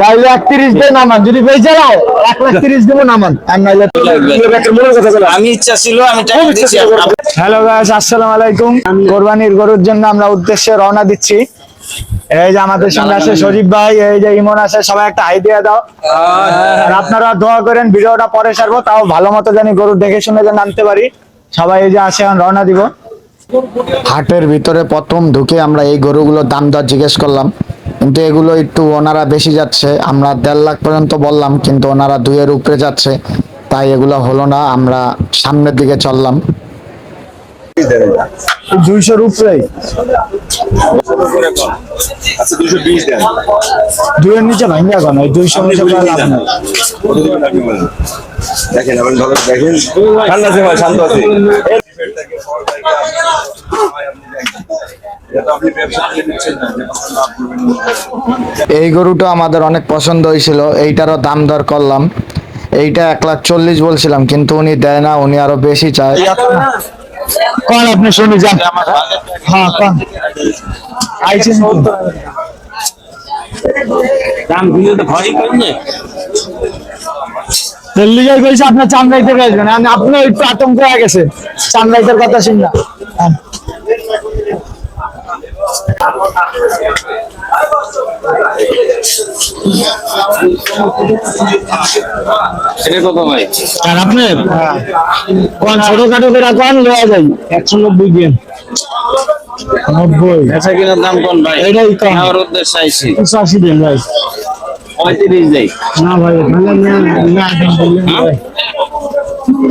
তাহলে 31 দিয়ে নামান, যদি বেঁচে যায় 1,30,000 দেবো নামান, আর নাইলে আমি ইচ্ছা ছিল আমি টাকা দিচ্ছি। হ্যালো গাইস, আসসালামু আলাইকুম। কোরবানির গরুর জন্য আমরা উদ্দেশ্যে রওনা দিচ্ছি। এই যে আমাদের সঙ্গে আছে শরীফ ভাই, এই যে ইমন আছে, সবাই একটা আইডিয়া দাও। আর আপনারা দোয়া করেন ভিডিওটা পরে ছাড়বো, তাও ভালো মতো জানি গরু দেখে শুনে যে নামতে পারি। সবাই এই যে আসে, এখন রওনা দিব। হাটের ভিতরে প্রথম ঢুকে আমরা এই গরুগুলোর দাম দর জিজ্ঞেস করলাম, কিন্তু এগুলো একটু ওনারা বেশি যাচ্ছে। আমরা 1.5 লাখ পর্যন্ত বললাম, কিন্তু ওনারা 2-এর উপরে যাচ্ছে, তাই এগুলো হলো না। আমরা সামনের দিকে চললাম। 200-র উপরে, আচ্ছা 220 দেন। 2-এর নিচে ভাঙা কেন? 200 নিচে লাভ নাই। দেখেন আপনি ভালো দেখেন, ঠান্ডা আছে ভাই, শান্ত আছে। এই গরুটা আমাদের অনেক পছন্দ হয়েছিল, এইটারও দাম দর করলাম। এইটা 1,40,000 বলছিলাম, কিন্তু উনি দেয় না, উনি আরো বেশি চায়। কোন আপনি শুনি যান। হ্যাঁ কোন আইছেন দাম দিলে তো ভয় করেন না। দিল্লি কইছে আপনার চামড়াইতে আসবেন, আপনি একটু আতঙ্ক হয়ে গেছে চামড়াইতের কথা শুননা। এটা কত ভাই? আর আপনি কোন ছোটখাটো করে কোন লওয়া যায়? 190 দিন। 90 আচ্ছা কিনার দাম কোন ভাই? এটাই কম। আমার উদ্দেশ্য আইছি 85 দিন ভাই। 35 দেই। না ভাই, না বললেন ভাই।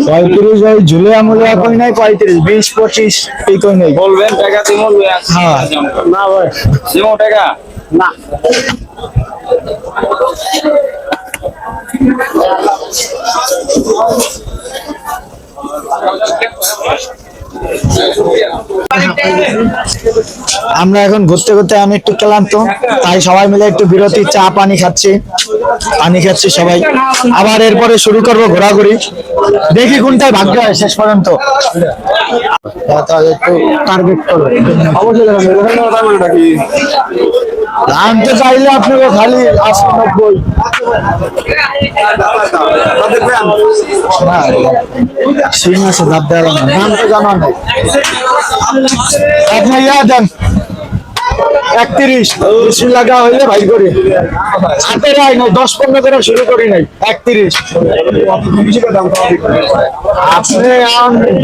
35 ভাই, ঝুলে আমলে কই নাই। 35, 20, 25 এই কই নাই। বলবেন টাকা দিমু লই আসি। হ্যাঁ। না ভাই, দিমু টাকা না। আমরা এখন ঘুরতে ঘুরতে আমি একটু ক্লান্ত, তাই সবাই মিলে একটু বিরতি, চা পানি খাচ্ছি সবাই। আবার এরপরে শুরু করব ঘোরাঘুরি, দেখি কোনটায় ভাগ্য হয় শেষ পর্যন্ত। একটু টার্গেট করবো আনতে চাইলে আপনাকে খালি 80-90 সিং আছে, দাব দেওয়া না, দাম তো জানা নেই। আপনি ইয়া দেন 31, বেশি লাগা হইলে ভাই করি হাতে রাই নাই, 10-15 করে শুরু করি নাই। 31 আপনি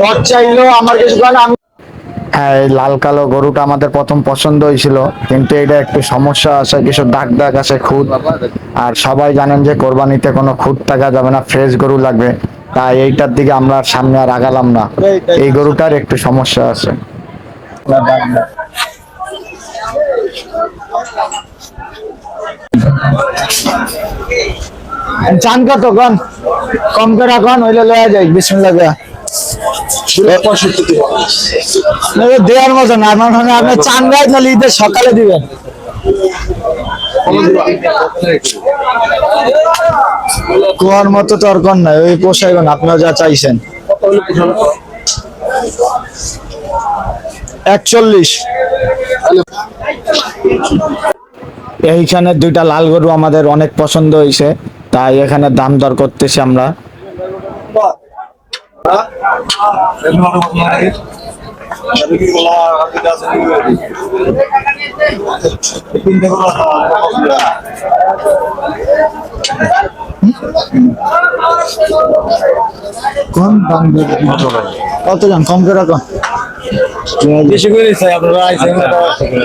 দর চাইলেও আমার কিছু কারণ আমি। হ্যাঁ, এই লাল কালো গরুটা আমাদের প্রথম পছন্দ হয়েছিল, কিন্তু এটা একটু সমস্যা আছে, কিছু দাগ দাগ আছে, খুদ। আর সবাই জানেন যে কোরবানিতে কোনো খুদ থাকা যাবে না, ফ্রেশ গরু লাগবে, তাই এইটার দিকে আমরা সামনে আর আগালাম না। এই গরুটার একটু সমস্যা আছে। চান কত কন? কম করে কন, হইলে লয়া যাই। বিসমিল্লাহ দেওয়ার মতো না, মানে আপনি চান গাই তাহলে ঈদের সকালে দিবেন। কুয়ার মতো তো আর কন নাই, ওই পোষাইবেন আপনারা যা চাইছেন। 41। এইখানে 2টা লাল গরু আমাদের অনেক পছন্দ হয়েছে, তাই এখানে দাম দর করতেছি আমরা। কম দাম কত জন কম করে কম বেশি করে চাই আপনারা আইছেন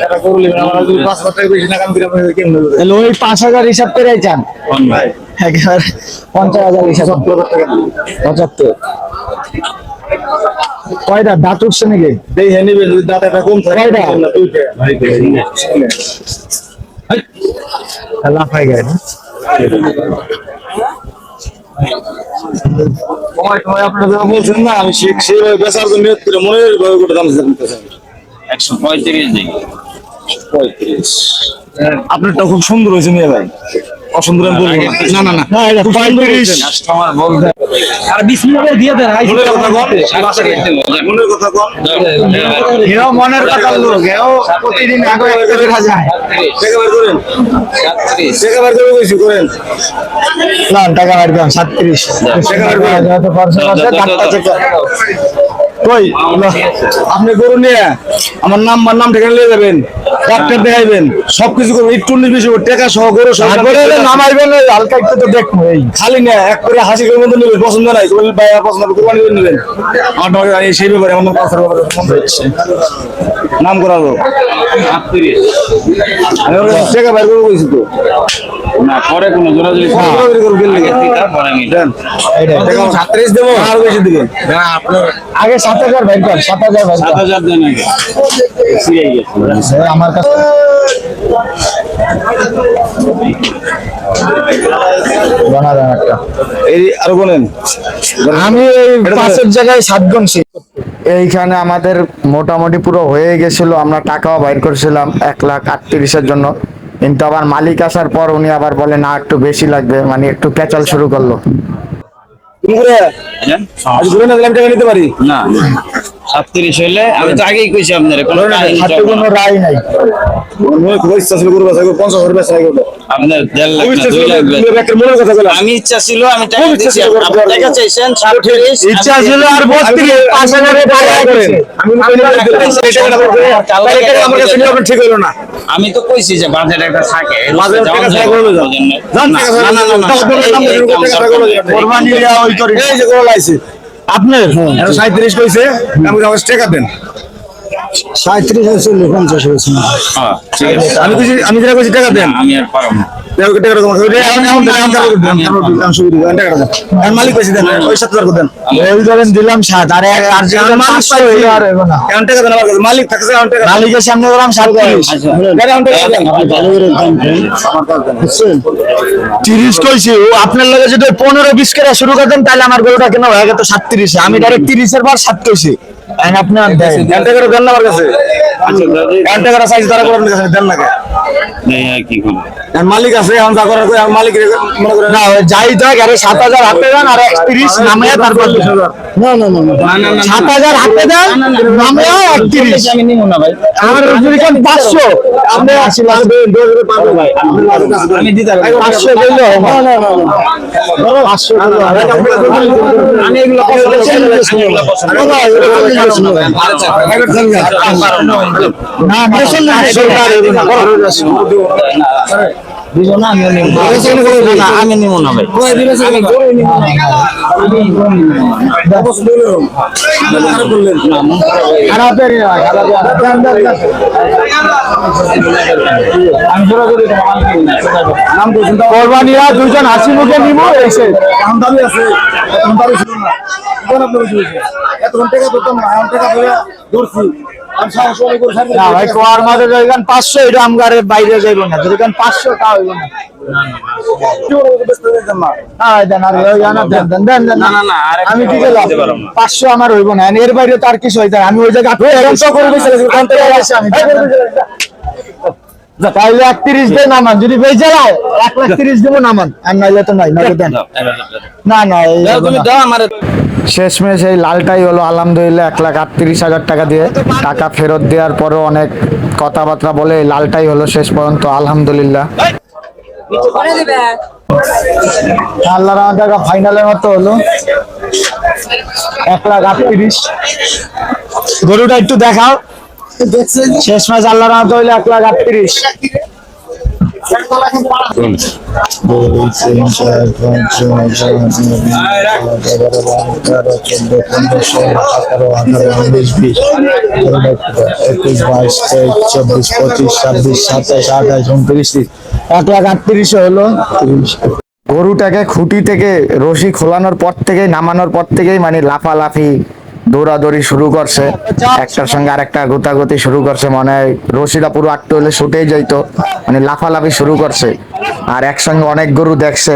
এটা করলে আমরা যদি 5 টাকা বেশি না কাম করে আমরা কেমনে করব? তাহলে ওই 5,000 হিসাব করে চান কোন ভাই? একেবারে 50,000 হিসাব। 75 কয়টা দাঁত উঠছে নাকি? দেই হে নিবে যদি দাঁত একটা কম থাকে কয়টা? না 2টা ভাই লাফাই গায় না। তোমায় আপনারা যা বলছেন না, আমি সেইভাবে বেচার জন্য নিয়ত করে মনের ভাবে করে দাম দিতেছেন। 135 দেই। 35 আপনারটা খুব সুন্দর হয়েছে মেয়ে ভাই। অসুন্দর আমি বলবো না না না না এটা 35 কাস্টমার বলতে আর 20 মিনিট দিয়ে দেন মনের কথা কোন মনের কথা কোন এও মনের কথা লোক এও প্রতিদিন আগে একটা বের যায় টাকা বের করেন 37 টাকা বের করে কইছি করেন না টাকা বাইর করেন 37 টাকা বের করেন যত খরচ আছে ডাক্তার চেক কই আপনি গরু নিয়ে আমার নাম ঠিকানা নিয়ে যাবেন ডাক্তার দেখাইবেন সবকিছু করবেন একটু বেশি টাকা সহ গরু সহ তারপরে নামাইবেন হালকা একটু তো দেখবো এই খালি না এক করে হাসি করে মতো নেবেন পছন্দ নাই বলে ভাই আমার পছন্দ হবে কোরবানি করে নেবেন আমার টাকা সেই ব্যাপারে আমার নাম কাছে নাম করালো 38 আমি ওর কাছে টাকা বাইর করে কইছি তো না পরে কোনো যোগাযোগ বের করে গেল লাগে পরে আমি দেন টাকা 37 দেবো আর বেশি দিবেন না আপনার আগে 7000 বাইর কর 7000 বাইর কর 7000 দেন আগে সিআই গেছে আমার কাছে বানা দেন একটা এই আরো বলেন আমি এই পাঁচের জায়গায় 7 গুনছি এইখানে আমাদের মোটামুটি পুরো হয়ে গেছিল আমরা টাকাও বাইর করেছিলাম 1,38,000 জন্য কিন্তু আবার মালিক আসার পর উনি আবার বলে না একটু বেশি লাগবে মানে একটু ক্যাচাল শুরু করলো তুমি করে আজ ঘুরে না দিলাম টাকা নিতে পারি না 37 হইলে আমি তো আগেই কইছি আপনারে কোনো কাহিনী হাতে চলবে কোনো না। রায় নাই মনে কই ইচ্ছা ছিল গরু বেচা 50 বেচা গেল আপনার 1.5 লাখ ওই না ইচ্ছা 2 ছিল লাখ বেচা। একটা মনের কথা বললাম আমি ইচ্ছা ছিল আমি টাকা খুব ইচ্ছা দিছি ছিল গরু আপনি টাকা বেচা। চাইছেন 37 ইচ্ছা ছিল আর 32 5000 এর টাকা করেন আমার কাছে নিয়ে আপনার ঠিক হলো না আমি তো কইছি যে বাজেট একটা থাকে বাজেট টাকা ছাড়া করবে না। জান না টাকা না না না কোরবানি দেওয়া ওই করি এই যে গরু লাইছে আপনার 37 কইছে আমি টাকা দেন 37 হয়েছে 50 হয়েছে হ্যাঁ, ঠিক আছে আমি কইছি আমি যেটা কইছি টাকা দেন আমি আর পারব না টাকা তোমাকে মালিক কইছি দেন ওই 7000 দেন ওই ধরেন দিলাম 7 আর আর যে মালিক 500 হইলো আর হবে না এখন টাকা দেন আমার কাছে মালিক থাকছে এখন টাকা মালিকের সামনে দিলাম 37 এখন টাকা দেন আমার কাছে দেন 30 কইছি ও আপনার লগে যদি 15-20 করে শুরু করতেন তাহলে আমার গরুটা কেন হয়ে গেত 37 আমি ডাইরেক্ট 30 এর পর 7 কইছি এন্ড আপনি আর দেন এখন টাকা দেন না আমার কাছে আচ্ছা দাদা এখন টাকা সাইজ তারা করে কাছে দেন না এই আর কি করব এখন মালিক আছে এখন যা করার এখন মালিক মনে করে না ওই যাই থাক আরে 7000 হাতে দেন আর 31 নামে তারপর না না না না না 7000 হাতে দেন নামে 31 আমি নিব না ভাই আমার যদি কোন 500 আপনি 80 লাখ দেন 2000 পাবো ভাই আমি দিতে পারবো 500 দিলে হবে না না না 500 দিলে আমি এগুলো পছন্দ করি না মেশিন না সরকার দিবো না আমি নিব না আমি নিব না ভাই আমি গরু নিব না খারাপের কোরবানিরা দুজন হাসি মুখে নিব এসে এখন দাবি আছে এখন দাবি ছিল না এখন আপনার হয়েছে এতক্ষণ টাকা পেতাম না এখন টাকা পেয়ে ধরছি আমি সাহস করে করে সাথে না ভাই কোয়ার মাঝে যখন 500 এটা আমগারে বাইরে যাইব না যখন 500 টা হইব না না না না আরে আমি কি গেলাম 500 আমার হইব না এর বাইরে তার কিছু হইতা আমি ওই জায়গা তাইলে 31 দিয়ে নামান যদি বেজে যায় 1,30,000 দেবো নামান আর নাইলে তো নাই নগদ দেন না না তুমি দাও আমারে শেষমেশ এই লালটাই হলো আলহামদুলিল্লাহ 1,38,000 টাকা দিয়ে টাকা ফেরত দেওয়ার পরও অনেক কথাবার্তা বলে এই লালটাই হলো শেষ পর্যন্ত আলহামদুলিল্লাহ আল্লাহর টাকা ফাইনালের মতো হলো 1,38,000 গরুটা একটু দেখাও শেষ ম্যাচ আল্লাহর মতো হইলো 1,38,000 হলো গরুটাকে খুঁটি থেকে রশি খোলানোর পর থেকে নামানোর পর থেকেই মানে লাফালাফি দৌড়াদৌড়ি শুরু করছে একটার সঙ্গে আরেকটা গোতাগতি শুরু করছে মানে হয় রশিটা পুরো আটকে হলে ছুটেই যাইতো মানে লাফালাফি শুরু করছে আর একসঙ্গে অনেক গরু দেখছে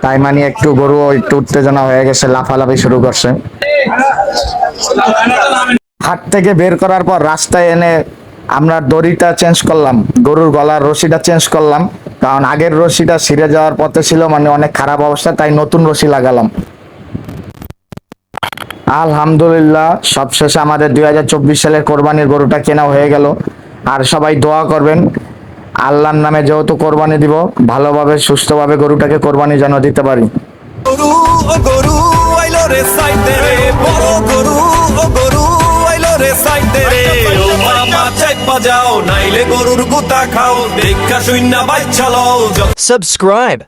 তাই মানে একটু গরু একটু উত্তেজনা হয়ে গেছে লাফালাফি শুরু করছে হাট থেকে বের করার পর রাস্তায় এনে আমরা দড়িটা চেঞ্জ করলাম, গরুর গলার রশিটা চেঞ্জ করলাম, কারণ আগের রশিটা ছিঁড়ে যাওয়ার পথে ছিল, মানে অনেক খারাপ অবস্থা, তাই নতুন রশি লাগালাম। আলহামদুলিল্লাহ সবশেষে আমাদের 2024 সালের কোরবানির গরুটা কেনা হয়ে গেল। আর সবাই দোয়া করবেন, আল্লাহর নামে যেহেতু কোরবানি দিব, ভালোভাবে সুস্থভাবে গরুটাকে কোরবানি যেন দিতে পারি। গরু ও গরু আইলো রে সাইতে রে, বড় গরু ও গরু আইলো রে সাইতে রে। ও মামা চাইপা যাও, নাইলে গরুর গুতা খাও, দেখা শূন্য বাইচ্ছা লও। Subscribe.